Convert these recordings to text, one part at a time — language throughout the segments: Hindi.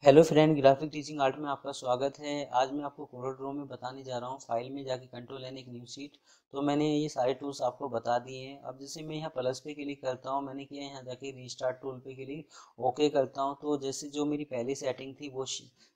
Hello friend, graphic teaching art में आपका स्वागत है। आज मैं आपको कोरल ड्रॉ में बताने जा रहा हूँ। फाइल में जाके कंट्रोल एन एक न्यू शीट। तो मैंने ये सारे टूल्स आपको बता दिए हैं। अब जैसे मैं यहाँ प्लस पे क्लिक करता हूँ, मैंने किया यहाँ जाके रीस्टार्ट टूल पे क्लिक ओके करता हूँ। तो जैसे जो मेरी पहली सेटिंग थी वो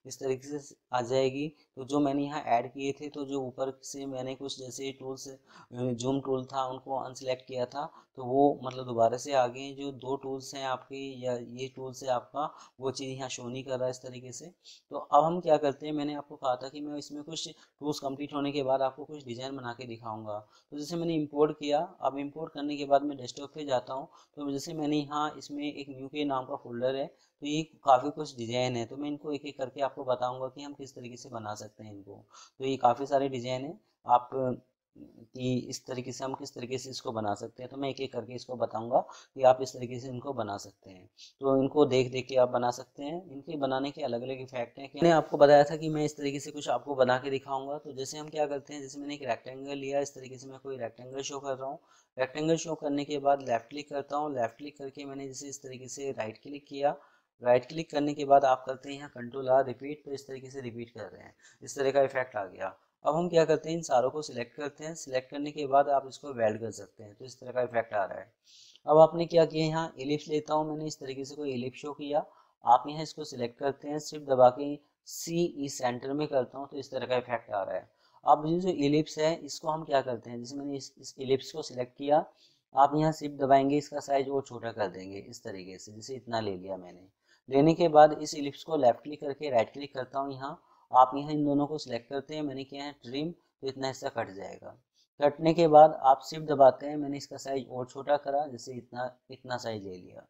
इस तरीके से आ जाएगी। तो जो मैंने यहाँ ऐड किए थे, तो जो ऊपर से मैंने कुछ जैसे टूल्स जूम टूल था उनको अनसेलेक्ट किया था, तो वो मतलब दोबारा से आ गए। जो दो टूल्स हैं आपके, या ये टूल्स है आपका, वो चीज़ यहाँ शो नहीं कर रहा है इस तरीके से। तो अब हम क्या करते हैं, मैंने आपको कहा था कि मैं इसमें कुछ टूल्स कंप्लीट होने के बाद आपको कुछ डिज़ाइन बना के दिखाऊंगा। तो जैसे मैंने इंपोर्ट किया, अब इंपोर्ट करने के बाद मैं डेस्कटॉप पे जाता हूँ। तो जैसे मैंने यहाँ इसमें एक न्यू के नाम का फोल्डर है, तो ये काफ़ी कुछ डिज़ाइन है। तो मैं इनको एक एक करके आपको बताऊंगा कि हम किस तरीके से बना सकते हैं इनको। तो ये काफ़ी सारे डिज़ाइन है आप कि इस तरीके से हम किस तरीके से इसको बना सकते हैं। तो मैं एक एक करके इसको बताऊंगा कि आप इस तरीके से इनको बना सकते हैं। तो इनको देख देख के आप बना सकते हैं। इनके बनाने के अलग अलग इफेक्ट हैं। मैंने आपको बताया था कि मैं इस तरीके से कुछ आपको बना के दिखाऊंगा। तो जैसे हम क्या करते हैं, जैसे मैंने एक रेक्टेंगल लिया, इस तरीके से मैं कोई रेक्टेंगल शो कर रहा हूँ। रेक्टेंगल शो करने के बाद लेफ्ट क्लिक करता हूँ। लेफ्ट क्लिक करके मैंने जैसे इस तरीके से राइट क्लिक किया। राइट क्लिक करने के बाद आप करते हैं यहाँ कंट्रोल आर रिपीट। तो इस तरीके से रिपीट कर रहे हैं, इस तरह का इफेक्ट आ गया। अब हम क्या करते हैं, इन सारों को सिलेक्ट करते हैं। सिलेक्ट करने के बाद आप इसको वेल्ड कर सकते हैं। तो इस तरह का इफेक्ट आ रहा है। अब आपने क्या किया, यहाँ एलिप्स लेता हूँ, मैंने इस तरीके से कोई एलिप्स शो किया। आप यहाँ इसको सिलेक्ट करते हैं, शिफ्ट दबा के सी ई सेंटर में करता हूँ, तो इस तरह का इफेक्ट आ रहा है। अब ये जो एलिप्स है, इसको हम क्या करते हैं, जैसे मैंने इस एलिप्स को सिलेक्ट किया, आप यहाँ शिफ्ट दबाएंगे, इसका साइज और छोटा कर देंगे इस तरीके से। जैसे इतना ले लिया मैंने। लेने के बाद इस एलिप्स को लेफ्ट क्लिक करके राइट क्लिक करता हूँ यहाँ। आप यहाँ इन दोनों को सिलेक्ट करते हैं, मैंने किया है ट्रिम, तो इतना हिस्सा कट जाएगा। कटने के बाद आप शिफ्ट दबाते हैं, मैंने इसका साइज और छोटा करा, जैसे इतना इतना साइज ले लिया।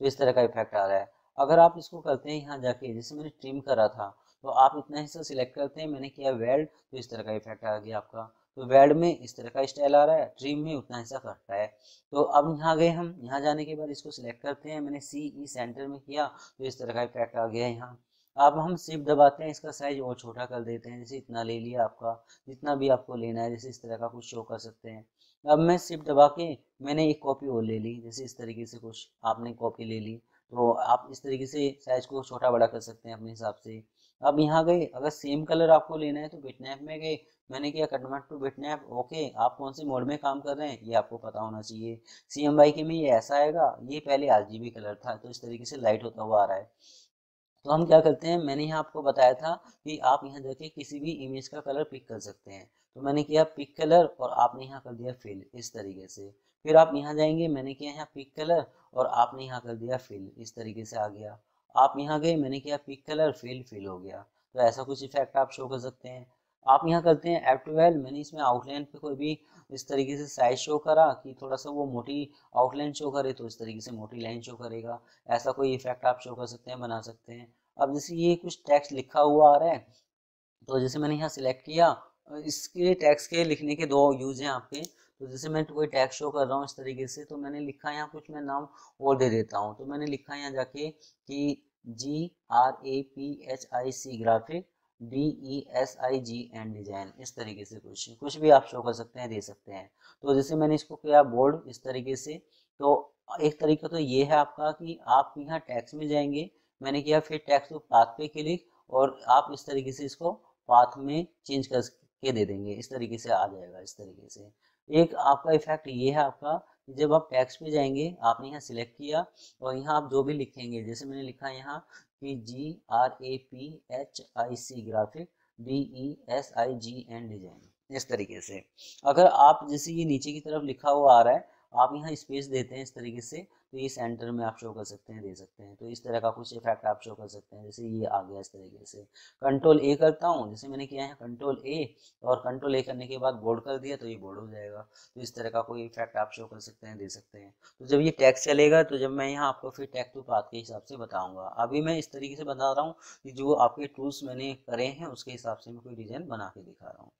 तो इस तरह का इफेक्ट आ रहा है। अगर आप इसको करते हैं यहाँ जाके, जैसे मैंने ट्रिम करा था, तो आप इतना हिस्सा सिलेक्ट करते हैं, मैंने किया वेल्ड, तो इस तरह का इफेक्ट आ गया आपका। तो वेल्ड में इस तरह का स्टाइल आ रहा है, ट्रिम में उतना हिस्सा कट रहा है। तो अब यहाँ गए हम, यहाँ जाने के बाद इसको सिलेक्ट करते हैं, मैंने सी ई सेंटर में किया, तो इस तरह का इफेक्ट आ गया यहाँ। अब हम शिफ्ट दबाते हैं, इसका साइज और छोटा कर देते हैं, जैसे इतना ले लिया आपका, जितना भी आपको लेना है, जैसे इस तरह का कुछ शो कर सकते हैं। अब मैं शिफ्ट दबा के मैंने एक कॉपी और ले ली, जैसे इस तरीके से कुछ आपने कॉपी ले ली। तो आप इस तरीके से साइज को छोटा बड़ा कर सकते हैं अपने हिसाब से। अब यहाँ गए, अगर सेम कलर आपको लेना है तो बिटमैप में गए, मैंने किया कन्वर्ट टू बिटमैप। ओके, आप कौन से मोड में काम कर रहे हैं ये आपको पता होना चाहिए। CMYK में ये ऐसा आएगा, ये पहले RGB कलर था, तो इस तरीके से लाइट होता हुआ आ रहा है। तो हम क्या करते हैं, मैंने यहाँ आपको बताया था कि आप यहाँ जाके किसी भी इमेज का कलर पिक कर सकते हैं। तो मैंने किया पिक कलर, और आपने यहाँ कर दिया फिल, इस तरीके से। फिर आप यहाँ जाएंगे, मैंने किया यहाँ पिक कलर, और आपने यहाँ कर दिया फिल, इस तरीके से आ गया। आप यहाँ गए, मैंने किया पिक कलर, फिल, फिल हो गया। तो ऐसा कुछ इफेक्ट आप शो कर सकते हैं। आप यहाँ करते हैं F12, मैंने इसमें आउटलाइन पे कोई भी इस तरीके से साइज शो करा कि थोड़ा सा वो मोटी आउटलाइन शो करे, तो इस तरीके से मोटी लाइन शो करेगा। ऐसा कोई इफेक्ट आप शो कर सकते हैं, बना सकते हैं। अब जैसे ये कुछ टेक्स्ट लिखा हुआ आ रहा है, तो जैसे मैंने यहाँ सिलेक्ट किया, इसके टेक्स्ट के लिखने के दो यूज हैं आपके। तो जैसे मैं कोई टेक्स्ट शो कर रहा हूँ इस तरीके से, तो मैंने लिखा यहाँ कुछ, मैं नाम और दे देता हूँ। तो मैंने लिखा यहाँ जाके कि GRAPHIC ग्राफिक, DESIGN डिजाइन, इस तरीके से कुछ कुछ भी आप शो कर सकते हैं, दे सकते हैं। तो जैसे मैंने इसको किया बोल्ड इस तरीके से। तो एक तरीका तो ये है आपका कि आप यहाँ टेक्स्ट में जाएंगे, मैंने किया फिर टेक्स्ट टू पाथ पे क्लिक, और आप इस तरीके से इसको पाथ में चेंज करके दे देंगे, इस तरीके से आ जाएगा इस तरीके से। एक आपका इफेक्ट ये है आपका, जब आप टेक्स्ट पे जाएंगे, आपने यहाँ सिलेक्ट किया, और यहाँ आप जो भी लिखेंगे, जैसे मैंने लिखा यहाँ कि GRAPHIC ग्राफिक, DESIGN डिजाइन, इस तरीके से। अगर आप जैसे ये नीचे की तरफ लिखा हुआ आ रहा है, आप यहाँ स्पेस देते हैं इस तरीके से, तो ये सेंटर में आप शो कर सकते हैं, दे सकते हैं। तो इस तरह का कुछ इफेक्ट आप शो कर सकते हैं, जैसे ये आ गया इस तरीके से। कंट्रोल ए करता हूँ, जैसे मैंने किया है कंट्रोल ए, और कंट्रोल ए करने के बाद बोर्ड कर दिया, तो ये बोर्ड हो जाएगा। तो इस तरह का कोई इफेक्ट आप शो कर सकते हैं, दे सकते हैं। तो जब ये टेक्स्ट चलेगा, तो जब मैं यहाँ आपको फिर टेक्स्ट टू पाथ के हिसाब से बताऊंगा। अभी मैं इस तरीके से बता रहा हूँ कि जो आपके टूल्स मैंने करे हैं उसके हिसाब से मैं कोई डिजाइन बना के दिखा रहा हूँ।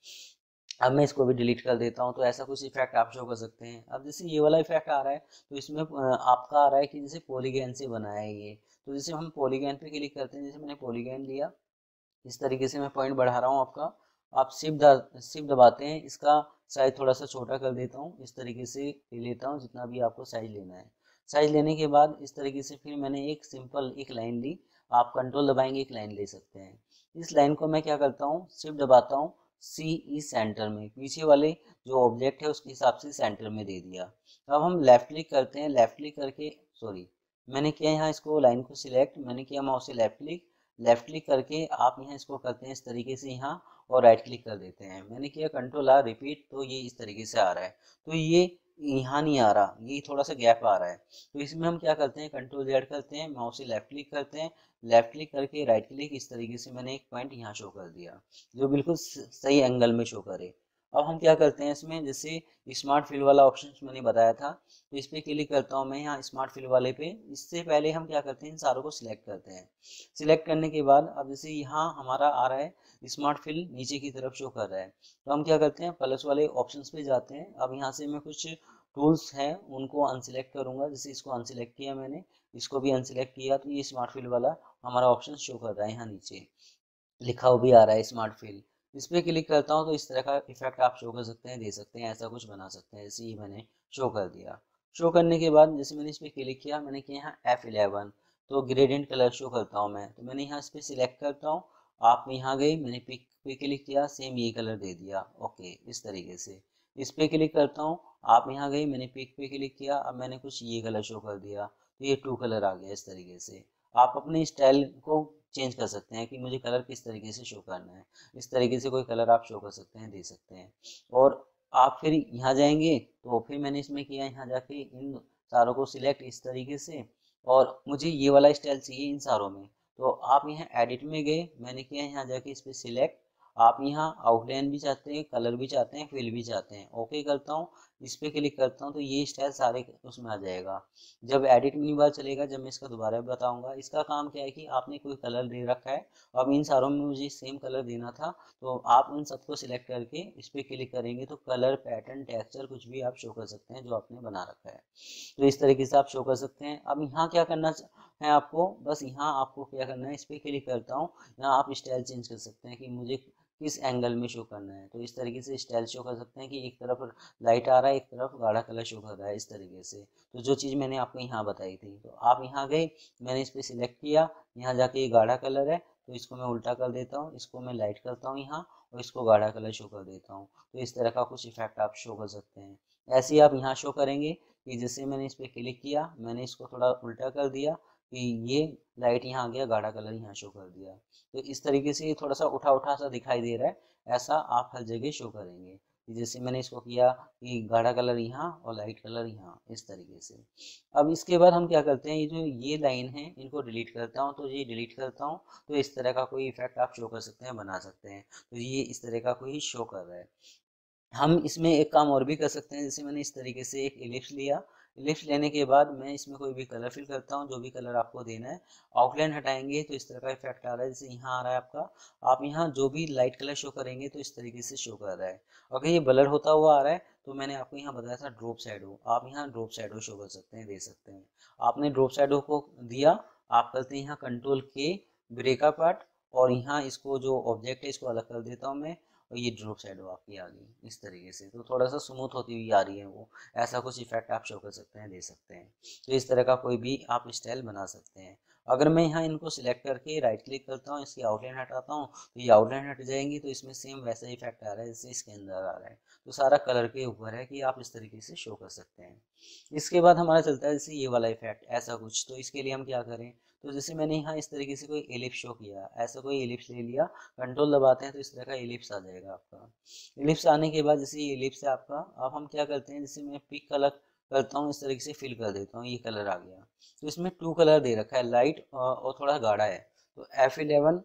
अब मैं इसको भी डिलीट कर देता हूँ। तो ऐसा कुछ इफेक्ट आप शो कर सकते हैं। अब जैसे ये वाला इफेक्ट आ रहा है, तो इसमें आपका आ रहा है कि जैसे पॉलीगन से बनाया है ये। तो जैसे हम पॉलीगन पे क्लिक करते हैं, जैसे मैंने पॉलीगन लिया, इस तरीके से मैं पॉइंट बढ़ा रहा हूँ आपका। आप शिफ्ट दबाते हैं, इसका साइज थोड़ा सा छोटा कर देता हूँ, इस तरीके से ले लेता हूँ जितना भी आपको साइज लेना है। साइज लेने के बाद इस तरीके से फिर मैंने एक सिंपल एक लाइन ली, आप कंट्रोल दबाएंगे एक लाइन ले सकते हैं। इस लाइन को मैं क्या करता हूँ, शिफ्ट दबाता हूँ, सी इस सेंटर में, पीछे वाले जो ऑब्जेक्ट है उसके हिसाब से सेंटर में दे दिया। अब हम लेफ्ट क्लिक करते हैं, लेफ्ट क्लिक करके सॉरी मैंने किया यहाँ इसको लाइन को सिलेक्ट, मैंने किया माउस से लेफ्ट क्लिक करके आप यहाँ इसको करते हैं इस तरीके से यहाँ, और राइट क्लिक कर देते हैं। मैंने किया कंट्रोल आर रिपीट, तो ये इस तरीके से आ रहा है। तो ये यहाँ नहीं आ रहा, ये थोड़ा सा गैप आ रहा है। तो इसमें हम क्या करते हैं, कंट्रोल जेड करते हैं, माउस से लेफ्ट क्लिक करते हैं, लेफ्ट क्लिक करके राइट क्लिक, इस तरीके से मैंने एक पॉइंट यहाँ शो कर दिया जो बिल्कुल सही एंगल में शो करे। अब हम क्या करते हैं इसमें, जैसे स्मार्ट फिल वाला ऑप्शन मैंने बताया था, तो इस पर क्लिक करता हूँ मैं यहाँ स्मार्ट फिल वाले पे। इससे पहले हम क्या करते हैं, इन सारों को सिलेक्ट करते हैं। सिलेक्ट करने के बाद अब जैसे यहाँ हमारा आ रहा है स्मार्ट फिल नीचे की तरफ शो कर रहा है, तो हम क्या करते हैं प्लस वाले ऑप्शंस पे जाते हैं। अब यहाँ से मैं कुछ टूल्स हैं उनको अनसिलेक्ट करूंगा, जैसे इसको अनसिलेक्ट किया मैंने, इसको भी अनसिलेक्ट किया, तो ये स्मार्ट फिल वाला हमारा ऑप्शन शो कर रहा है, यहाँ नीचे लिखा हुआ भी आ रहा है स्मार्ट फिल। इस पर क्लिक करता हूँ तो इस तरह का इफेक्ट आप शो कर सकते हैं, दे सकते हैं, ऐसा कुछ बना सकते हैं। जैसे ही मैंने शो कर दिया, शो करने के बाद जैसे मैंने इस पर क्लिक किया, मैंने किया यहाँ F11, तो ग्रेडियंट कलर शो करता हूँ मैं, तो मैंने यहाँ इस पर सिलेक्ट करता हूँ, आप यहाँ गए, मैंने पिक पे क्लिक किया, सेम ये कलर दे दिया, ओके इस तरीके से। इस पे क्लिक करता हूँ, आप यहाँ गए, मैंने पिक पे क्लिक किया, अब मैंने कुछ ये कलर शो कर दिया, तो ये 2 कलर आ गया इस तरीके से। आप अपने स्टाइल को चेंज कर सकते हैं कि मुझे कलर किस तरीके से शो करना है, इस तरीके से कोई कलर आप शो कर सकते हैं, दे सकते हैं। और आप फिर यहाँ जाएंगे, तो फिर मैंने इसमें किया यहाँ जाके इन सारों को सिलेक्ट इस तरीके से, और मुझे ये वाला स्टाइल चाहिए इन सारों में, तो आप यहाँ एडिट में गए, मैंने किया यहाँ जाके इस पर सिलेक्ट, आप यहाँ आउटलाइन भी चाहते हैं, कलर भी चाहते हैं, फिल भी चाहते हैं, ओके करता हूँ, इस पर क्लिक करता हूँ, तो ये स्टाइल सारे उसमें आ जाएगा। जब एडिट मेन्यू बार चलेगा, जब मैं इसका दोबारा बताऊंगा, इसका काम क्या है कि आपने कोई कलर दे रखा है, अब इन सारों में मुझे सेम कलर देना था, तो आप उन सबको सिलेक्ट करके इस पर क्लिक करेंगे तो कलर पैटर्न टेक्सचर कुछ भी आप शो कर सकते हैं जो आपने बना रखा है। तो इस तरीके से आप शो कर सकते हैं। अब यहाँ क्या करना है आपको, बस यहाँ आपको क्या करना है, इस पर क्लिक करता हूँ, यहाँ आप स्टाइल चेंज कर सकते हैं कि मुझे किस एंगल में शो करना है, तो इस तरीके से स्टाइल शो कर सकते हैं कि एक तरफ लाइट आ रहा है, एक तरफ गाढ़ा कलर शो कर रहा है, इस तरीके से। तो जो चीज़ मैंने आपको यहाँ बताई थी, तो आप यहाँ गए, मैंने इस पर सिलेक्ट किया, यहाँ जाके ये गाढ़ा कलर है, तो इसको मैं उल्टा कर देता हूँ, इसको मैं लाइट करता हूँ यहाँ, और इसको गाढ़ा कलर शो कर देता हूँ। तो इस तरह का कुछ इफेक्ट आप शो कर सकते हैं। ऐसे ही आप यहाँ शो करेंगे कि जैसे मैंने इस पर क्लिक किया, मैंने इसको थोड़ा उल्टा कर दिया कि ये लाइट यहाँ आ गया, गाढ़ा कलर यहाँ शो कर दिया। तो इस तरीके से ये थोड़ा सा उठा उठा सा दिखाई दे रहा है, ऐसा आप हर जगह शो करेंगे। जैसे मैंने इसको किया कि गाढ़ा कलर यहाँ और लाइट कलर यहाँ, इस तरीके से। अब इसके बाद हम क्या करते हैं, ये जो ये लाइन है इनको डिलीट करता हूँ, तो ये डिलीट करता हूँ, तो इस तरह का कोई इफेक्ट आप शो कर सकते हैं, बना सकते हैं। तो ये इस तरह का कोई शो कर रहा है। हम इसमें एक काम और भी कर सकते हैं, जैसे मैंने इस तरीके से एक इलिप्स लिया, इलिप्स लेने के बाद मैं इसमें कोई भी कलर फिल करता हूँ, जो भी कलर आपको देना है। आउटलाइन हटाएंगे तो इस तरह का इफेक्ट आ रहा है, जैसे यहाँ आ रहा है आपका। आप यहाँ जो भी लाइट कलर शो करेंगे तो इस तरीके से शो कर रहा है। अगर ये ब्लर होता हुआ आ रहा है, तो मैंने आपको यहाँ बताया था ड्रॉप शैडो, आप यहाँ ड्रॉप शैडो शो कर सकते हैं, दे सकते हैं। आपने ड्रॉप शैडो को दिया, आप करते हैं यहाँ कंट्रोल के ब्रेक पार्ट, और यहाँ इसको जो ऑब्जेक्ट है इसको अलग कर देता हूँ मैं, और ये ड्रॉप शैडो आपकी आ गई इस तरीके से, तो थोड़ा सा स्मूथ होती हुई आ रही है वो। ऐसा कुछ इफेक्ट आप शो कर सकते हैं, दे सकते हैं। तो इस तरह का कोई भी आप स्टाइल बना सकते हैं। अगर मैं यहाँ इनको सिलेक्ट करके राइट क्लिक करता हूँ, इसकी आउटलाइन हटाता हूँ, तो ये आउटलाइन हट जाएंगी, तो इसमें सेम वैसा इफेक्ट आ रहा है जैसे इसके अंदर आ रहा है। तो सारा कलर के ऊपर है कि आप इस तरीके से शो कर सकते हैं। इसके बाद हमारा चलता है जैसे ये वाला इफेक्ट, ऐसा कुछ। तो इसके लिए हम क्या करें, तो जैसे मैंने यहाँ इस तरीके से कोई एलिप्स शो किया, ऐसा कोई एलिप्स ले लिया, कंट्रोल दबाते हैं तो इस तरह का एलिप्स आ जाएगा आपका। एलिप्स आने के बाद जैसे ये एलिप्स है आपका, अब हम क्या करते हैं, जैसे मैं पिक कलर करता हूँ, इस तरीके से फिल कर देता हूँ, ये कलर आ गया। तो इसमें 2 कलर दे रखा है, लाइट और थोड़ा गाढ़ा है। तो F11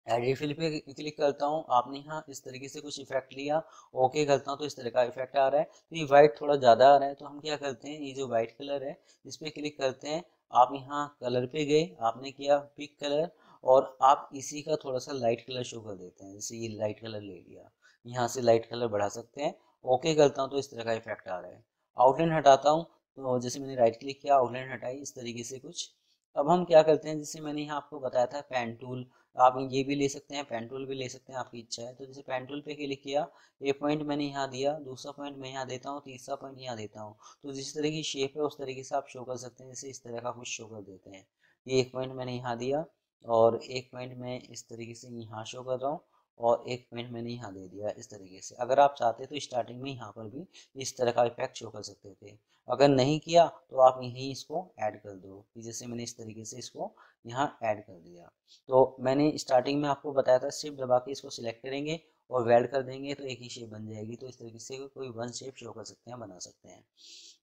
एडिट फिल पे क्लिक करता हूँ, आपने यहाँ इस तरीके से कुछ इफेक्ट लिया, ओके करता हूँ, तो इस तरह का इफेक्ट आ रहा है। तो ये वाइट थोड़ा ज़्यादा आ रहा है, तो हम क्या करते हैं, ये जो वाइट कलर है इस पर क्लिक करते हैं, आप यहाँ कलर पे गए, आपने किया पिक कलर, और आप इसी का थोड़ा सा लाइट कलर शो कर देते हैं, जैसे ये लाइट कलर ले लिया, यहाँ से लाइट कलर बढ़ा सकते हैं, ओके करता हूँ, तो इस तरह का इफेक्ट आ रहा है। आउटलाइन हटाता हूँ, तो जैसे मैंने राइट क्लिक किया, आउटलाइन हटाई, इस तरीके से कुछ। अब हम क्या करते हैं, जैसे मैंने यहाँ आपको बताया था पेन टूल, आप ये भी ले सकते हैं, पेन टूल भी ले सकते हैं, आपकी इच्छा है। तो जैसे पेन टूल पे क्लिक किया, एक पॉइंट मैंने यहाँ दिया, दूसरा पॉइंट मैं यहाँ देता हूँ, तीसरा पॉइंट यहाँ देता हूँ। तो जिस तरह की शेप है उस तरीके से आप शो कर सकते हैं, जैसे इस तरह का कुछ शो कर देते हैं। ये एक पॉइंट मैंने यहाँ दिया, और एक पॉइंट मैं इस तरीके से यहाँ शो कर रहा हूँ और एक पॉइंट मैंने यहाँ दे दिया इस तरीके से। अगर आप चाहते तो स्टार्टिंग में यहाँ पर भी इस तरह का इफेक्ट शो कर सकते थे, अगर नहीं किया तो आप यहीं इसको ऐड कर दो कि जैसे मैंने इस तरीके से इसको यहाँ ऐड कर दिया। तो मैंने स्टार्टिंग में आपको बताया था शिफ्ट दबा के इसको सिलेक्ट करेंगे और वेल्ड कर देंगे तो एक ही शेप बन जाएगी। तो इस तरीके से कोई वन शेप शो कर सकते हैं, बना सकते हैं।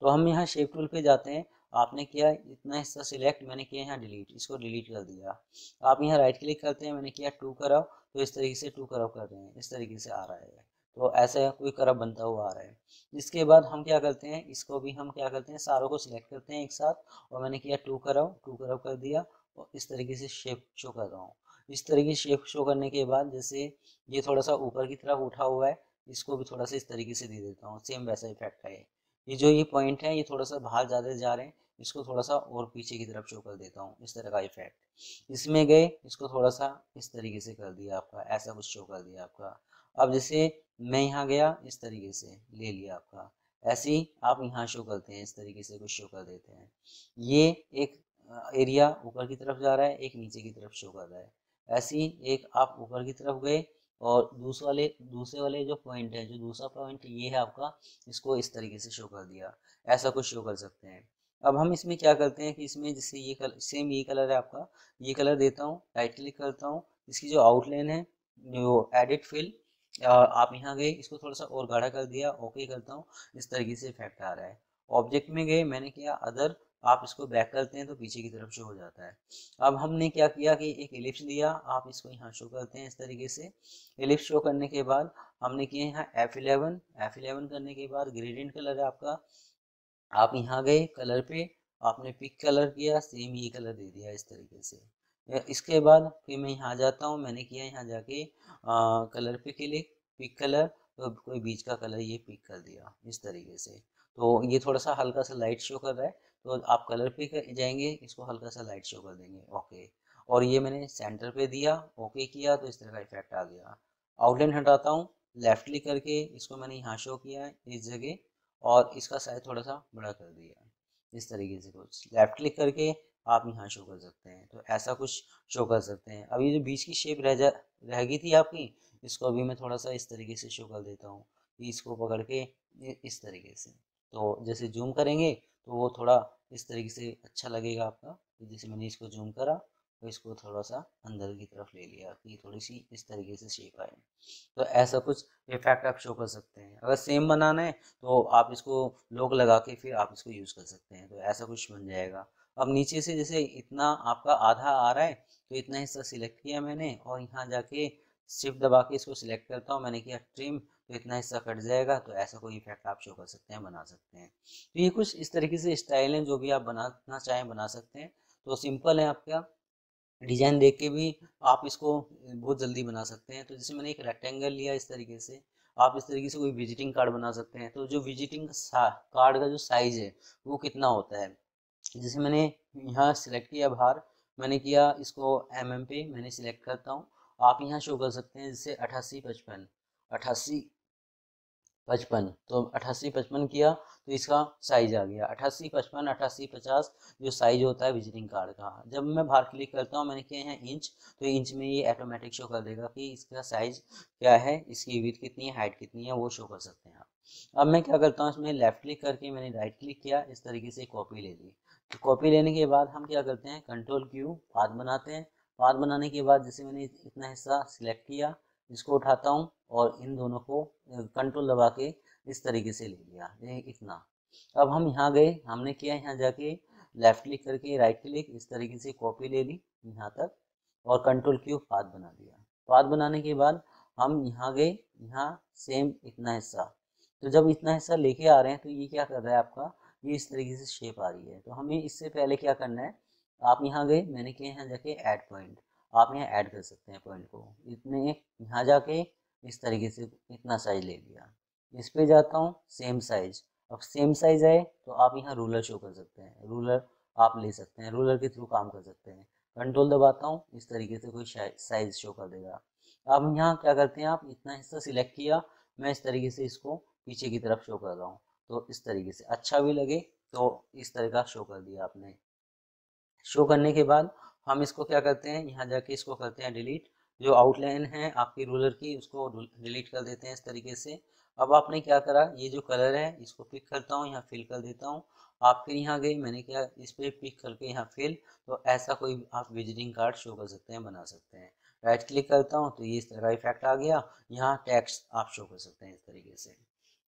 तो हम यहाँ शेप टूल पे जाते हैं। आपने किया इतना हिस्सा सिलेक्ट, मैंने किया यहाँ डिलीट, इसको डिलीट कर दिया। आप यहाँ राइट क्लिक करते हैं, मैंने किया टू करव, तो इस तरीके से टू करव कर रहे हैं, इस तरीके से आ रहा है। तो ऐसा कोई करव बनता हुआ आ रहा है। इसके बाद हम क्या करते हैं, इसको भी हम क्या करते हैं, सारों को सिलेक्ट करते हैं एक साथ और मैंने किया टू करव कर दिया और इस तरीके से शेप शो कर रहा हूँ। इस तरीके से शेप शो करने के बाद जैसे ये थोड़ा सा ऊपर की तरफ उठा हुआ है, इसको भी थोड़ा सा इस तरीके से दे देता हूँ, सेम वैसा इफेक्ट है। ये जो ये पॉइंट है ये थोड़ा सा बाहर ज़्यादा जा रहे हैं, इसको थोड़ा सा और पीछे की तरफ शो कर देता हूँ, इस तरह का इफेक्ट। इसमें गए, इसको थोड़ा सा इस तरीके से कर दिया आपका, ऐसा कुछ शो कर दिया आपका। अब जैसे मैं यहाँ गया, इस तरीके से ले लिया आपका, ऐसे ही आप यहाँ शो करते हैं, इस तरीके से कुछ शो कर देते हैं। ये एक एरिया ऊपर की तरफ जा रहा है, एक नीचे की तरफ शो कर रहा है। ऐसे ही एक आप ऊपर की तरफ गए और दूसरे वाले जो पॉइंट है, जो दूसरा पॉइंट ये है आपका, इसको इस तरीके से शो कर दिया। ऐसा कुछ शो कर सकते हैं। अब हम इसमें क्या करते हैं कि इसमें जैसे ये कलर, सेम ये कलर है आपका, ये कलर देता हूँ, राइट क्लिक करता हूँ, इसकी जो आउटलाइन है, जो एडिट फिल, आप यहाँ गए, इसको थोड़ा सा और गाढ़ा कर दिया, ओके करता हूँ, इस तरीके से इफेक्ट आ रहा है। ऑब्जेक्ट में गए, मैंने किया अदर, आप इसको बैक करते हैं तो पीछे की तरफ शो हो जाता है। अब हमने क्या किया कि एक एलिप्स लिया, आप इसको यहाँ शो करते हैं इस तरीके से। एलिप्स शो करने के बाद हमने किए यहाँ F11 करने के बाद ग्रेडियंट कलर है आपका, आप यहाँ गए कलर पे, आपने पिक कलर किया, सेम ये कलर दे दिया इस तरीके से। इसके बाद फिर मैं यहाँ जाता हूँ, मैंने किया यहाँ जाके कलर पे क्लिक, पिक कलर, तो कोई बीच का कलर ये पिक कर दिया इस तरीके से। तो ये थोड़ा सा हल्का सा लाइट शो कर रहा है, तो आप कलर पे जाएंगे, इसको हल्का सा लाइट शो कर देंगे, ओके। और ये मैंने सेंटर पे दिया, ओके किया, तो इस तरह का इफेक्ट आ गया। आउटलाइन हटाता हूँ, लेफ्ट क्लिक करके इसको मैंने यहाँ शो किया है इस जगह, और इसका साइज थोड़ा सा बड़ा कर दिया इस तरीके से। कुछ लेफ्ट क्लिक करके आप यहाँ शो कर सकते हैं, तो ऐसा कुछ शो कर सकते हैं। अब ये जो बीच की शेप रह गई थी आपकी, इसको अभी मैं थोड़ा सा इस तरीके से शो कर देता हूँ, इसको पकड़ के इस तरीके से। तो जैसे जूम करेंगे तो वो थोड़ा इस तरीके से अच्छा लगेगा आपका। तो जैसे मैंने इसको जूम करा तो इसको थोड़ा सा अंदर की तरफ ले लिया कि थोड़ी सी इस तरीके से शेप आए। तो ऐसा कुछ इफेक्ट आप शो कर सकते हैं। अगर सेम बनाना है तो आप इसको लोग लगा के फिर आप इसको यूज़ कर सकते हैं, तो ऐसा कुछ बन जाएगा। अब नीचे से जैसे इतना आपका आधा आ रहा है, तो इतना हिस्सा सिलेक्ट किया मैंने और यहाँ जाके शिफ्ट दबा के इसको सिलेक्ट करता हूँ, मैंने किया ट्रिम, तो इतना हिस्सा कट जाएगा। तो ऐसा कोई इफेक्ट आप शो कर सकते हैं, बना सकते हैं। तो ये कुछ इस तरीके से स्टाइल हैं, जो भी आप बनाना चाहें बना सकते हैं। तो सिंपल है, आपका डिजाइन देख के भी आप इसको बहुत जल्दी बना सकते हैं। तो जैसे मैंने एक रेक्टेंगल लिया इस तरीके से, आप इस तरीके से कोई विजिटिंग कार्ड बना सकते हैं। तो जो विजिटिंग कार्ड का जो साइज है वो कितना होता है, जैसे मैंने यहाँ सिलेक्ट किया बाहर, मैंने किया इसको पे मैंने सिलेक्ट करता हूँ, आप यहाँ शो कर सकते हैं जैसे 88 55, 88 55, तो 88 55 किया तो इसका साइज आ गया 88 55, 88 50 जो साइज होता है विजिटिंग कार्ड का। जब मैं बाहर क्लिक करता हूँ, मैंने किया है इंच, तो इंच में ये ऑटोमेटिक शो कर देगा कि इसका साइज क्या है, इसकी विड्थ कितनी है, हाइट कितनी है, वो शो कर सकते हैं आप। अब मैं क्या करता हूँ, इसमें लेफ्ट क्लिक करके मैंने राइट क्लिक किया, इस तरीके से कॉपी ले ली। तो कॉपी लेने के बाद हम क्या करते हैं, कंट्रोल क्यू पाथ बनाते हैं। पाथ बनाने के बाद जैसे मैंने इतना हिस्सा सिलेक्ट किया, इसको उठाता हूँ और इन दोनों को कंट्रोल दबा के इस तरीके से ले लिया, ये इतना। अब हम यहाँ गए, हमने किया यहाँ जाके लेफ्ट क्लिक करके राइट क्लिक, इस तरीके से कॉपी ले ली यहाँ तक और कंट्रोल क्यू पाथ बना दिया। पाथ बनाने के बाद हम यहाँ गए, यहाँ सेम इतना हिस्सा, तो जब इतना हिस्सा लेके आ रहे हैं तो ये क्या कर रहा है आपका, ये इस तरीके से शेप आ रही है। तो हमें इससे पहले क्या करना है, आप यहाँ गए, मैंने किया यहाँ जाके ऐड पॉइंट, आप यहाँ ऐड कर सकते हैं पॉइंट को, इतने यहाँ जाके इस तरीके से इतना साइज ले लिया। इस पे जाता हूँ, सेम साइज, अब सेम साइज आए तो आप यहाँ रूलर शो कर सकते हैं, रूलर आप ले सकते हैं, रूलर के थ्रू काम कर सकते हैं। कंट्रोल दबाता हूँ, इस तरीके से कोई साइज शो कर देगा। अब यहाँ क्या करते हैं, आप इतना हिस्सा सिलेक्ट किया, मैं इस तरीके से इसको पीछे की तरफ शो कर रहा हूँ, तो इस तरीके से अच्छा भी लगे तो इस तरह का शो कर दिया आपने। शो करने के बाद हम इसको क्या करते हैं, यहाँ जाके इसको करते हैं डिलीट। जो आउटलाइन है आपकी रूलर की उसको डिलीट कर देते हैं इस तरीके से। अब आपने क्या करा, ये जो कलर है इसको पिक करता हूँ, यहाँ फिल कर देता हूँ। आप फिर यहाँ गए, मैंने क्या इस पर पिक करके यहाँ फिल, तो ऐसा कोई आप विजिटिंग कार्ड शो कर सकते हैं, बना सकते हैं। राइट क्लिक करता हूँ तो ये इस तरह का इफेक्ट आ गया। यहाँ टेक्स्ट आप शो कर सकते हैं इस तरीके से।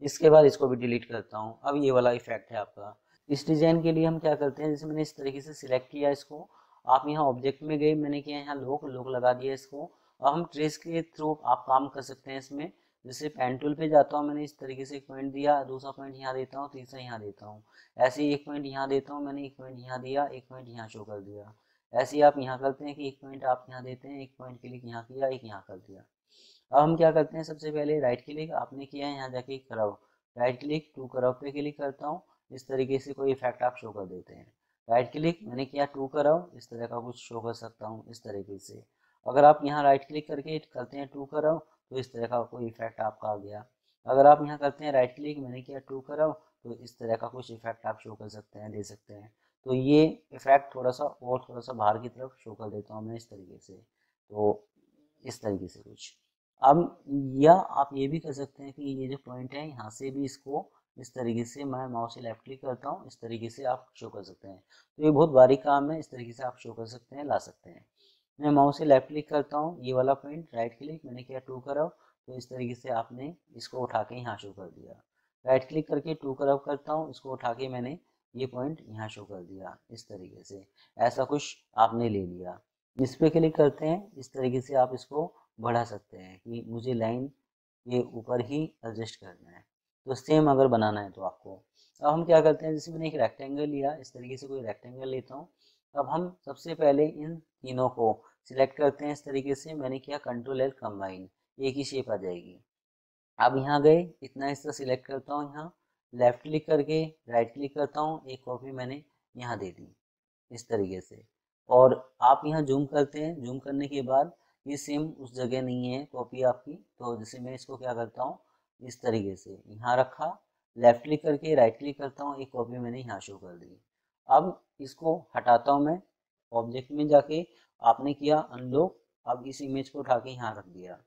इसके बाद इसको भी डिलीट करता हूँ। अब ये वाला इफेक्ट है आपका। इस डिजाइन के लिए हम क्या करते हैं, जैसे मैंने इस तरीके से सिलेक्ट किया इसको, आप यहाँ ऑब्जेक्ट में गए, मैंने किया यहाँ लोग लगा दिया इसको। अब हम ट्रेस के थ्रू आप काम कर सकते हैं इसमें। जैसे पेन टूल पे जाता हूँ, मैंने इस तरीके से एक पॉइंट दिया, दूसरा पॉइंट यहाँ देता हूँ, तीसरा यहाँ देता हूँ। ऐसे ही एक पॉइंट यहाँ देता हूँ, मैंने एक पॉइंट यहाँ दिया, एक पॉइंट यहाँ शो कर दिया। ऐसे ही आप यहाँ करते हैं कि एक पॉइंट आप यहाँ देते हैं, एक पॉइंट क्लिक यहाँ किया, एक यहाँ कर दिया। अब हम क्या करते हैं, सबसे पहले राइट क्लिक आपने किया है, यहाँ जाके करव, राइट क्लिक टू करव पे क्लिक करता हूँ। इस तरीके से कोई इफेक्ट आप शो कर देते हैं। राइट क्लिक मैंने किया टू करव, इस तरह का कुछ शो कर सकता हूँ इस तरीके से। अगर आप यहाँ राइट क्लिक करके करते हैं टू करव, तो इस तरह का कोई इफेक्ट आपका आ गया। अगर आप यहाँ करते हैं राइट क्लिक, मैंने किया टू करव, तो इस तरह का कुछ इफेक्ट आप शो कर सकते हैं, दे सकते हैं। तो ये इफेक्ट थोड़ा सा बाहर की तरफ शो कर देता हूँ मैं इस तरीके से। तो इस तरीके से कुछ। अब या आप ये भी कर सकते हैं कि ये जो पॉइंट है यहाँ से भी इसको इस तरीके से, मैं माउस से लेफ्ट क्लिक करता हूँ, इस तरीके से आप शो कर सकते हैं। तो ये बहुत बारीक काम है, इस तरीके से आप शो कर सकते हैं, ला सकते हैं। मैं माउस से लेफ्ट क्लिक करता हूँ, ये वाला पॉइंट राइट क्लिक मैंने किया टू करव, तो इस तरीके से आपने इसको उठा के यहाँ शो कर दिया। राइट क्लिक करके टू करव करता हूँ, इसको उठा के मैंने ये पॉइंट यहाँ शो कर दिया इस तरीके से। ऐसा कुछ आपने ले लिया। इस पे क्लिक करते हैं, इस तरीके से आप इसको बढ़ा सकते हैं कि मुझे लाइन ये ऊपर ही एडजस्ट करना है। तो सेम अगर बनाना है तो आपको, अब हम क्या करते हैं, जैसे मैंने एक रेक्टेंगल लिया, इस तरीके से कोई रेक्टेंगल लेता हूँ। अब हम सबसे पहले इन तीनों को सिलेक्ट करते हैं इस तरीके से। मैंने किया कंट्रोल एल कंबाइन, एक ही शेप आ जाएगी। अब यहाँ गए, इतना हिस्सा सिलेक्ट करता हूँ, यहाँ लेफ्ट क्लिक करके राइट क्लिक करता हूँ, एक कॉपी मैंने यहाँ दे दी इस तरीके से। और आप यहाँ जूम करते हैं, जूम करने के बाद ये सेम उस जगह नहीं है कॉपी आपकी, तो जैसे मैं इसको क्या करता हूँ, इस तरीके से यहाँ रखा, लेफ्ट क्लिक करके राइट क्लिक करता हूँ, एक कॉपी मैंने यहाँ शो कर दी। अब इसको हटाता हूँ मैं, ऑब्जेक्ट में जाके आपने किया अनलॉक। अब इस इमेज को उठा के यहाँ रख दिया।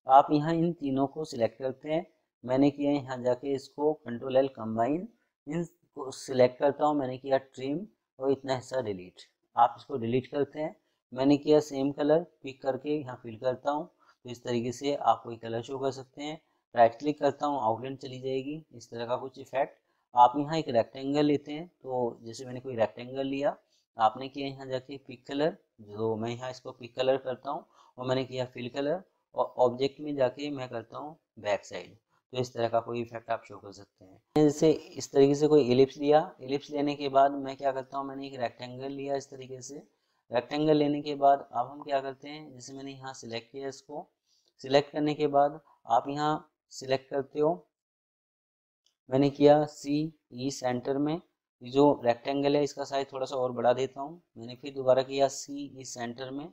आप यहाँ इन तीनों को सिलेक्ट करते हैं, मैंने किया यहाँ जाके इसको कंट्रोल एल कंबाइन, इन को सिलेक्ट करता हूँ, मैंने किया ट्रिम और इतना हिस्सा डिलीट। आप इसको डिलीट करते हैं, मैंने किया सेम कलर पिक करके यहाँ फिल करता हूँ, तो इस तरीके से आप कोई कलर शो कर सकते हैं। राइट क्लिक करता हूँ, आउटलाइन चली जाएगी, इस तरह का कुछ इफेक्ट। आप यहाँ एक रेक्टेंगल लेते हैं, तो जैसे मैंने कोई रेक्टेंगल लिया, आपने किया यहाँ जाके पिक कलर, जो मैं यहाँ इसको पिक कलर करता हूँ, और मैंने किया फिल कलर, और ऑब्जेक्ट में जाके मैं करता हूँ बैक साइड। तो इस तरह का कोई इफेक्ट आप शो कर सकते हैं। जैसे इस तरीके से कोई एलिप्स लिया, एलिप्स लेने के बाद मैं क्या करता हूँ, मैंने एक रेक्टेंगल लिया इस तरीके से। रेक्टेंगल लेने के बाद अब हम क्या करते हैं, जैसे मैंने यहाँ सिलेक्ट किया, इसको सिलेक्ट करने के बाद आप यहाँ सिलेक्ट करते हो, मैंने किया सी ई सेंटर में, जो रेक्टेंगल है इसका साइज थोड़ा सा और बढ़ा देता हूँ। मैंने फिर दोबारा किया सी ई सेंटर में,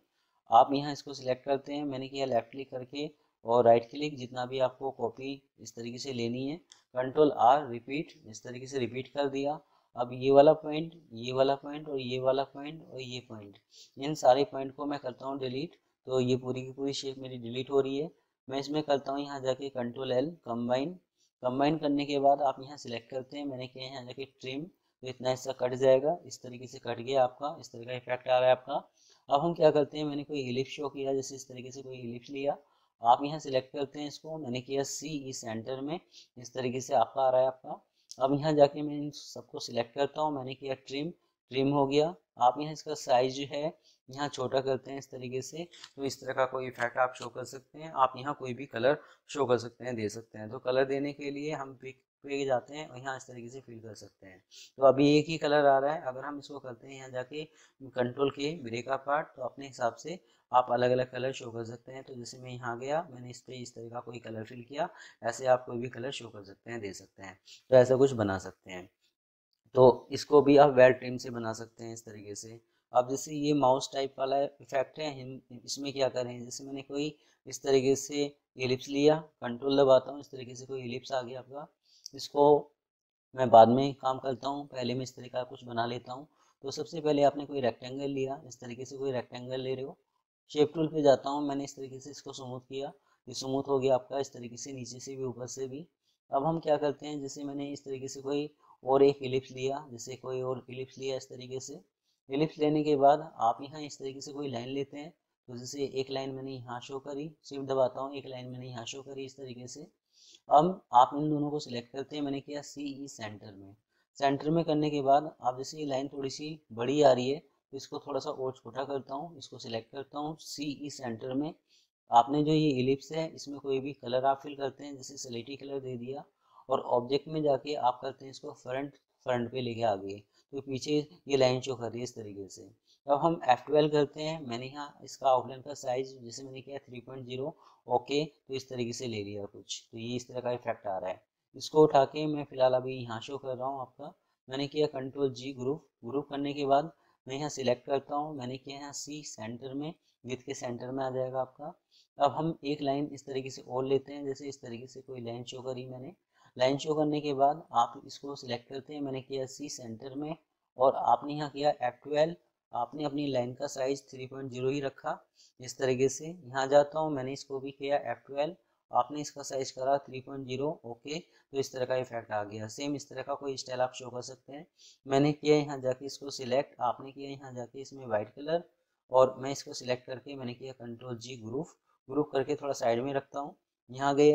आप यहाँ इसको सिलेक्ट करते हैं, मैंने किया लेफ्ट क्लिक करके और राइट क्लिक, जितना भी आपको कॉपी इस तरीके से लेनी है, कंट्रोल आर रिपीट, इस तरीके से रिपीट कर दिया। अब ये वाला पॉइंट, ये वाला पॉइंट और ये वाला पॉइंट और ये पॉइंट, इन सारे पॉइंट को मैं करता हूँ डिलीट। तो ये पूरी की पूरी शेप मेरी डिलीट हो रही है। मैं इसमें करता हूँ यहाँ जाके कंट्रोल एल कंबाइन, कंबाइन करने के बाद आप यहाँ सिलेक्ट करते हैं, मैंने किया यहाँ जाके ट्रिम, तो इतना हिस्सा कट जाएगा, इस तरीके से कट गया आपका, इस तरह का इफेक्ट आ रहा है आपका। अब हम क्या करते हैं, मैंने कोई इलिप्स शो किया, जैसे इस तरीके से कोई इलिप्स लिया, आप यहाँ सिलेक्ट करते हैं इसको, मैंने किया सी ई सेंटर में, इस तरीके से आपका आ रहा है आपका। अब यहाँ जाके मैं इन सबको सिलेक्ट करता हूँ, मैंने किया ट्रिम, ट्रिम हो गया। आप यहाँ इसका साइज जो है यहाँ छोटा करते हैं इस तरीके से, तो इस तरह का कोई इफेक्ट आप शो कर सकते हैं। आप यहाँ कोई भी कलर शो कर सकते हैं, दे सकते हैं। तो कलर देने के लिए हम पिक पे जाते हैं और यहाँ इस तरीके से फिल कर सकते हैं। तो अभी एक ही कलर आ रहा है, अगर हम इसको करते हैं यहाँ जाके कंट्रोल के ब्रेक का पार्ट, तो अपने हिसाब से आप अलग अलग कलर शो कर सकते हैं। तो जैसे मैं यहाँ गया, मैंने इस पे इस तरह का कोई कलर फिल किया, ऐसे आप कोई भी कलर शो कर सकते हैं, दे सकते हैं। तो ऐसा कुछ बना सकते हैं। तो इसको भी आप वेल ट्रिम से बना सकते हैं इस तरीके से। अब जैसे ये माउस टाइप वाला इफेक्ट है, हम इसमें क्या करें, जैसे मैंने कोई इस तरीके से एलिप्स लिया, कंट्रोल दबाता हूँ, इस तरीके से कोई एलिप्स आ गया आपका। इसको मैं बाद में काम करता हूँ, पहले मैं इस तरह का कुछ बना लेता हूँ। तो सबसे पहले आपने कोई रेक्टेंगल लिया, इस तरीके से कोई रेक्टेंगल ले रहे हो। शेप टूल पे जाता हूँ, मैंने इस तरीके से इसको स्मूथ किया, ये स्मूथ हो गया आपका इस तरीके से, नीचे से भी ऊपर से भी। अब हम क्या करते हैं, जैसे मैंने इस तरीके से कोई और एक इलिप्स लिया, जैसे कोई और इलिप्स लिया इस तरीके से। इलिप्स लेने के बाद आप यहाँ इस तरीके से कोई लाइन लेते हैं, तो जैसे एक लाइन मैंने यहाँ शो करी, शिफ्ट दबाता हूँ, एक लाइन मैंने यहाँ शो करी इस तरीके से। अब आप इन दोनों को सिलेक्ट करते हैं, मैंने किया सी ई सेंटर में। सेंटर में करने के बाद आप जैसे ये लाइन थोड़ी सी बड़ी आ रही है, तो इसको थोड़ा सा और छोटा करता हूँ, इसको सिलेक्ट करता हूँ सी ई सेंटर में। आपने जो ये इलिप्स है इसमें कोई भी कलर आप फिल करते हैं, जैसे स्लेटी कलर दे दिया, और ऑब्जेक्ट में जाके आप करते हैं इसको फ्रंट, फ्रंट पे लेके आ गए, तो पीछे ये लाइन शो कर रही है इस तरीके से। अब हम F12 करते हैं, मैंने यहाँ इसका आउटलाइन का साइज जैसे मैंने किया 3.0, ओके, तो इस तरीके से ले लिया कुछ, तो ये इस तरह का इफेक्ट आ रहा है। इसको उठा के मैं फिलहाल अभी यहाँ शो कर रहा हूँ आपका। मैंने किया कंट्रोल जी, ग्रुप, ग्रुप करने के बाद मैं यहाँ सिलेक्ट करता हूँ, मैंने किया यहाँ सी सेंटर में, विथ के सेंटर में आ जाएगा आपका। अब हम एक लाइन इस तरीके से और लेते हैं, जैसे इस तरीके से कोई लाइन शो करी मैंने। लाइन शो करने के बाद आप इसको सिलेक्ट करते हैं, मैंने किया सी सेंटर में, और आपने यहाँ किया F12। आपने अपनी लाइन का साइज 3.0 ही रखा इस तरीके से। यहाँ जाता हूँ, मैंने इसको भी किया F12, आपने इसका साइज करा 3.0, ओके, तो इस तरह का इफेक्ट आ गया। सेम इस तरह का कोई स्टाइल आप शो कर सकते हैं। मैंने किया यहाँ जाके इसको सिलेक्ट, आपने किया यहाँ जाके इसमें वाइट कलर, और मैं इसको सिलेक्ट करके मैंने किया कंट्रोल जी, ग्रुप, ग्रुप करके थोड़ा साइड में रखता हूँ। यहाँ गए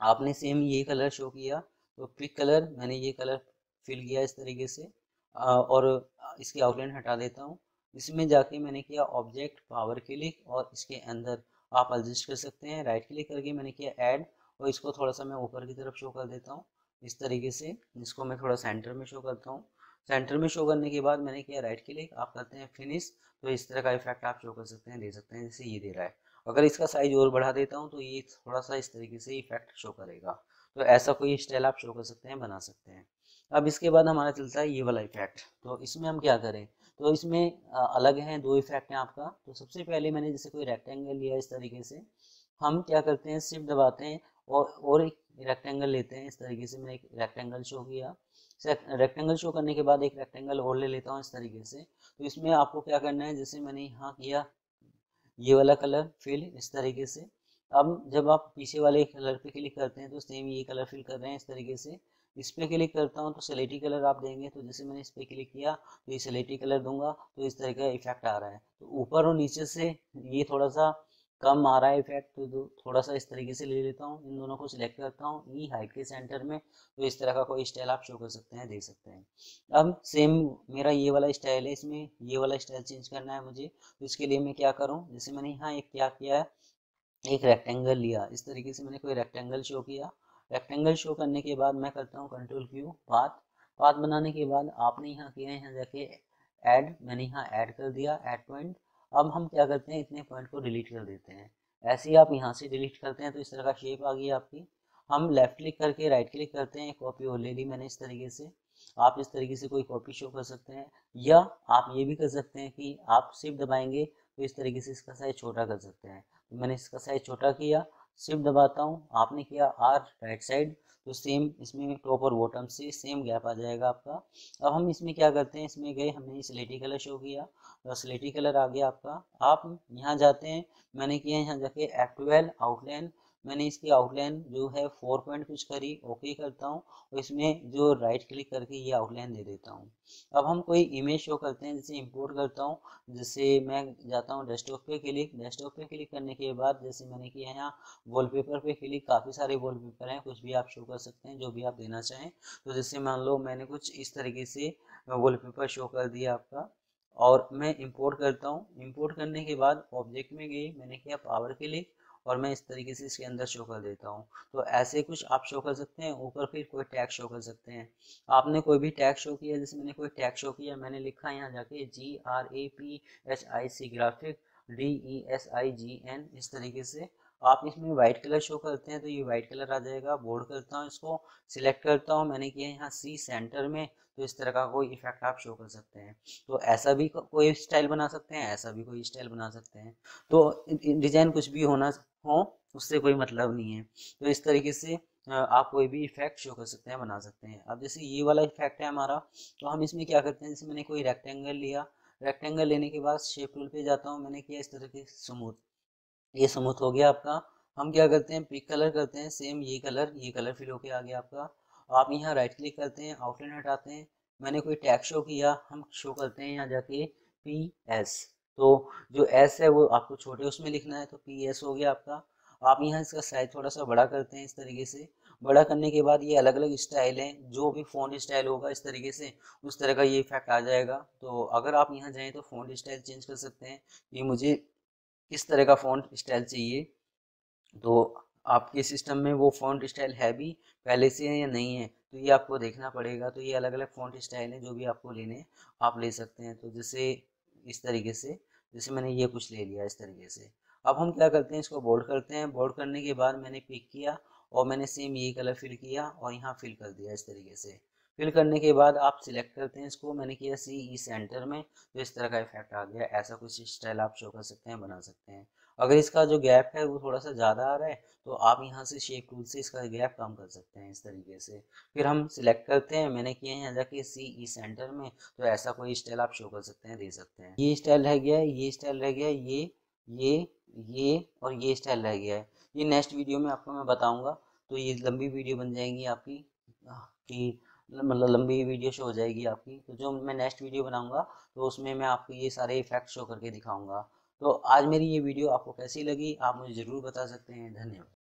आपने सेम ये कलर शो किया, तो पिक कलर, मैंने ये कलर फिल किया इस तरीके से, और इसकी आउटलाइन हटा देता हूँ। इसमें जाके मैंने किया ऑब्जेक्ट, पावर क्लिक, और इसके अंदर आप एडजस्ट कर सकते हैं, राइट क्लिक करके मैंने किया ऐड, और इसको थोड़ा सा मैं ऊपर की तरफ शो कर देता हूँ इस तरीके से। इसको मैं थोड़ा सेंटर में शो करता हूँ। सेंटर में शो करने के बाद मैंने किया राइट क्लिक, आप करते हैं फिनिश, तो इस तरह का इफेक्ट आप शो कर सकते हैं, दे सकते हैं, जैसे ये दे रहा है। अगर इसका साइज और बढ़ा देता हूँ तो ये थोड़ा सा इस तरीके से इफेक्ट शो करेगा। तो ऐसा कोई स्टाइल आप शो कर सकते हैं, बना सकते हैं। अब इसके बाद हमारा चलता है ये वाला इफेक्ट, तो इसमें हम क्या करें, तो इसमें अलग हैं, दो इफेक्ट हैं आपका। तो सबसे पहले मैंने जैसे कोई रेक्टेंगल लिया इस तरीके से, हम क्या करते हैं, शिफ्ट दबाते हैं, और एक रेक्टेंगल लेते हैं इस तरीके से। मैंने एक रेक्टेंगल शो किया, रेक्टेंगल शो करने के बाद एक रेक्टेंगल और ले लेता हूँ इस तरीके से। तो इसमें आपको क्या करना है, जैसे मैंने यहाँ किया ये वाला कलर फिल इस तरीके से। अब जब आप पीछे वाले कलर पे क्लिक करते हैं तो सेम ये कलर फिल कर रहे हैं इस तरीके से। इस पे क्लिक करता हूँ तो स्लेटी कलर आप देंगे, तो जैसे मैंने इस पे क्लिक किया तो ये स्लेटी कलर दूंगा, तो इस तरह का इफेक्ट आ रहा है। तो ऊपर और नीचे से ये थोड़ा सा कम आ रहा है इफेक्ट, तो थोड़ा सा इस तरीके से ले लेता हूँ, इन दोनों को सिलेक्ट करता हूँ ई हाइट के सेंटर में, तो इस तरह का कोई स्टाइल आप शो कर सकते हैं, देख सकते हैं। अब सेम मेरा ये वाला स्टाइल है, इसमें ये वाला स्टाइल चेंज करना है मुझे, तो इसके लिए मैं क्या करूँ, जैसे मैंने यहाँ एक क्या किया है, एक रेक्टेंगल लिया इस तरीके से, मैंने कोई रेक्टेंगल शो किया। रेक्टेंगल शो करने के बाद मैं करता हूँ कंट्रोल क्यू, पाथ, पाथ बनाने के बाद आपने यहाँ किया है, यहाँ जाके ऐड, मैंने यहाँ ऐड कर दिया, ऐड पॉइंट। अब हम क्या करते हैं, इतने पॉइंट को डिलीट कर देते हैं। ऐसे ही आप यहाँ से डिलीट करते हैं तो इस तरह का शेप आ गई आपकी। हम लेफ्ट क्लिक करके राइट क्लिक करते हैं, कॉपी और ले ली मैंने इस तरीके से। आप इस तरीके से कोई कॉपी शो कर सकते हैं, या आप ये भी कर सकते हैं कि आप शिफ्ट दबाएंगे तो इस तरीके से इसका साइज छोटा कर सकते हैं। तो मैंने इसका साइज छोटा किया, शिफ्ट दबाता हूँ, आपने किया आर राइट साइड, तो सेम इसमें टॉप और बॉटम से सेम गैप आ जाएगा आपका। अब हम इसमें क्या करते हैं, इसमें गए, हमने स्लेटी कलर शो किया, तो स्लेटी कलर आ गया आपका। आप यहाँ जाते हैं, मैंने किया यहाँ जाके F12 आउटलाइन, मैंने इसकी आउटलाइन जो है 4 पॉइंट कुछ करी, ओके करता हूँ, और इसमें जो राइट क्लिक करके ये आउटलाइन दे देता हूँ। अब हम कोई इमेज शो करते हैं, जैसे इंपोर्ट करता हूँ, जैसे मैं जाता हूँ डेस्कटॉप पे क्लिक, डेस्कटॉप पे क्लिक करने के बाद जैसे मैंने किया यहाँ वॉलपेपर पे क्लिक, काफ़ी सारे वॉलपेपर हैं, कुछ भी आप शो कर सकते हैं जो भी आप देना चाहें। तो जैसे मान लो मैंने कुछ इस तरीके से वॉलपेपर शो कर दिया आपका, और मैं इंपोर्ट करता हूँ। इंपोर्ट करने के बाद ऑब्जेक्ट में गई, मैंने किया पावर क्लिक, और मैं इस तरीके से इसके अंदर शो कर देता हूँ। तो ऐसे कुछ आप शो कर सकते हैं। ऊपर फिर कोई टैग शो कर सकते हैं, आपने कोई भी टैग शो किया, जैसे मैंने कोई टैग शो किया, मैंने लिखा यहाँ जाके GRAPHIC, ग्राफिक, DESIGN, इस तरीके से। आप इसमें व्हाइट कलर शो करते हैं तो ये व्हाइट कलर आ जाएगा। बोर्ड करता हूँ, इसको सिलेक्ट करता हूँ, मैंने किया यहाँ सी सेंटर में, तो इस तरह का कोई इफेक्ट आप शो कर सकते हैं। तो ऐसा भी कोई स्टाइल बना सकते हैं, ऐसा भी कोई स्टाइल बना सकते हैं। तो डिजाइन कुछ भी होना हो उससे कोई मतलब नहीं है। तो इस तरीके से आप कोई भी इफेक्ट शो कर सकते हैं, बना सकते हैं। अब जैसे ये वाला इफेक्ट है हमारा, तो हम इसमें क्या करते हैं, जैसे मैंने कोई रेक्टेंगल लिया, रेक्टेंगल लेने के बाद शेप टूल पे जाता हूँ, मैंने किया इस तरह के स्मूथ, ये स्मूथ हो गया आपका। हम क्या करते हैं, पिक कलर करते हैं, सेम ये कलर फिल होके आ गया आपका। आप यहाँ राइट क्लिक करते हैं, आउटलाइन हटाते हैं, मैंने कोई टैग शो किया, हम शो करते हैं यहाँ जाके PS। तो जो S है वो आपको छोटे उसमें लिखना है, तो PS हो गया आपका। आप यहाँ इसका साइज थोड़ा सा बड़ा करते हैं इस तरीके से। बड़ा करने के बाद ये अलग अलग स्टाइल है, जो भी फ़ॉन्ट स्टाइल होगा इस तरीके से उस तरह का ये इफेक्ट आ जाएगा। तो अगर आप यहाँ जाएँ तो फ़ॉन्ट स्टाइल चेंज कर सकते हैं, ये मुझे किस तरह का फ़ॉन्ट स्टाइल चाहिए। तो आपके सिस्टम में वो फ़ॉन्ट स्टाइल है भी पहले से है या नहीं है, तो ये आपको देखना पड़ेगा। तो ये अलग अलग फ़ॉन्ट स्टाइल है, जो भी आपको लेने हैं आप ले सकते हैं। तो जैसे इस तरीके से, जैसे मैंने ये कुछ ले लिया इस तरीके से। अब हम क्या करते हैं, इसको बोल्ड करते हैं। बोल्ड करने के बाद मैंने पिक किया और मैंने सेम यही कलर फिल किया और यहाँ फिल कर दिया इस तरीके से। फिल करने के बाद आप सिलेक्ट करते हैं इसको, मैंने किया CE सेंटर में, तो इस तरह का इफेक्ट आ गया। ऐसा कुछ स्टाइल आप शो कर सकते हैं, बना सकते हैं। अगर इसका जो गैप है वो थोड़ा सा ज़्यादा आ रहा है, तो आप यहाँ से शेप टूल से इसका गैप कम कर सकते हैं इस तरीके से। फिर हम सिलेक्ट करते हैं, मैंने किया है यहाँ जाके CE सेंटर में, तो ऐसा कोई स्टाइल आप शो कर सकते हैं, दे सकते हैं। ये स्टाइल रह गया है, ये स्टाइल रह गया है, ये ये और ये स्टाइल रह गया है। ये नेक्स्ट वीडियो में आपको मैं बताऊंगा। तो ये लंबी वीडियो बन जाएंगी आपकी, कि मतलब लंबी वीडियो शो हो जाएगी आपकी। तो जो मैं नेक्स्ट वीडियो बनाऊंगा, तो उसमें मैं आपको ये सारे इफेक्ट शो करके दिखाऊंगा। तो आज मेरी ये वीडियो आपको कैसी लगी, आप मुझे ज़रूर बता सकते हैं। धन्यवाद।